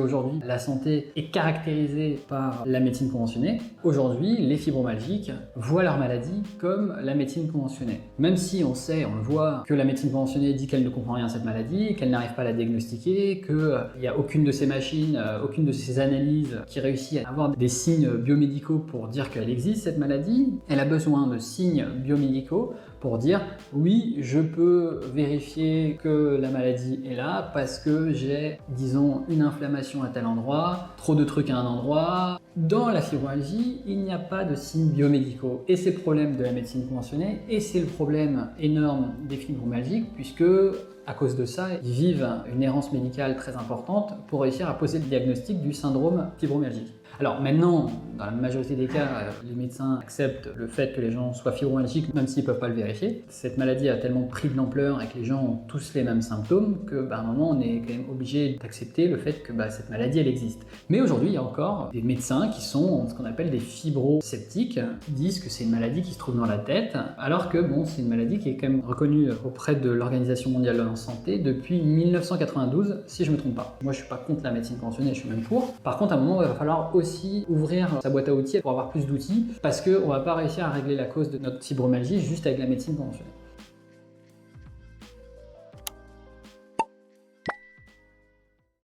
Aujourd'hui, la santé est caractérisée par la médecine conventionnée. Aujourd'hui, les fibromyalgiques voient leur maladie comme la médecine conventionnée. Même si on sait, on le voit, que la médecine conventionnée dit qu'elle ne comprend rien à cette maladie, qu'elle n'arrive pas à la diagnostiquer, qu'il n'y a aucune de ces machines, aucune de ces analyses qui réussit à avoir des signes biomédicaux pour dire qu'elle existe, cette maladie. Elle a besoin de signes biomédicaux pour dire oui, je peux vérifier que la maladie est là parce que j'ai, disons, une inflammation à tel endroit, trop de trucs à un endroit. Dans la fibromyalgie, il n'y a pas de signes biomédicaux et c'est le problème de la médecine conventionnée et c'est le problème énorme des fibromyalgiques puisque à cause de ça, ils vivent une errance médicale très importante pour réussir à poser le diagnostic du syndrome fibromyalgique. Alors maintenant, dans la majorité des cas, les médecins acceptent le fait que les gens soient fibromyalgiques même s'ils ne peuvent pas le vérifier. Cette maladie a tellement pris de l'ampleur et que les gens ont tous les mêmes symptômes que à un moment on est quand même obligé d'accepter le fait que cette maladie elle existe. Mais aujourd'hui, il y a encore des médecins qui sont ce qu'on appelle des fibrosceptiques, qui disent que c'est une maladie qui se trouve dans la tête, alors que c'est une maladie qui est quand même reconnue auprès de l'Organisation mondiale de la santé depuis 1992, si je ne me trompe pas. Moi je suis pas contre la médecine conventionnée, je suis même pour. Par contre, à un moment, il va falloir aussi ouvrir sa boîte à outils pour avoir plus d'outils, parce qu'on ne va pas réussir à régler la cause de notre fibromyalgie juste avec la médecine conventionnelle.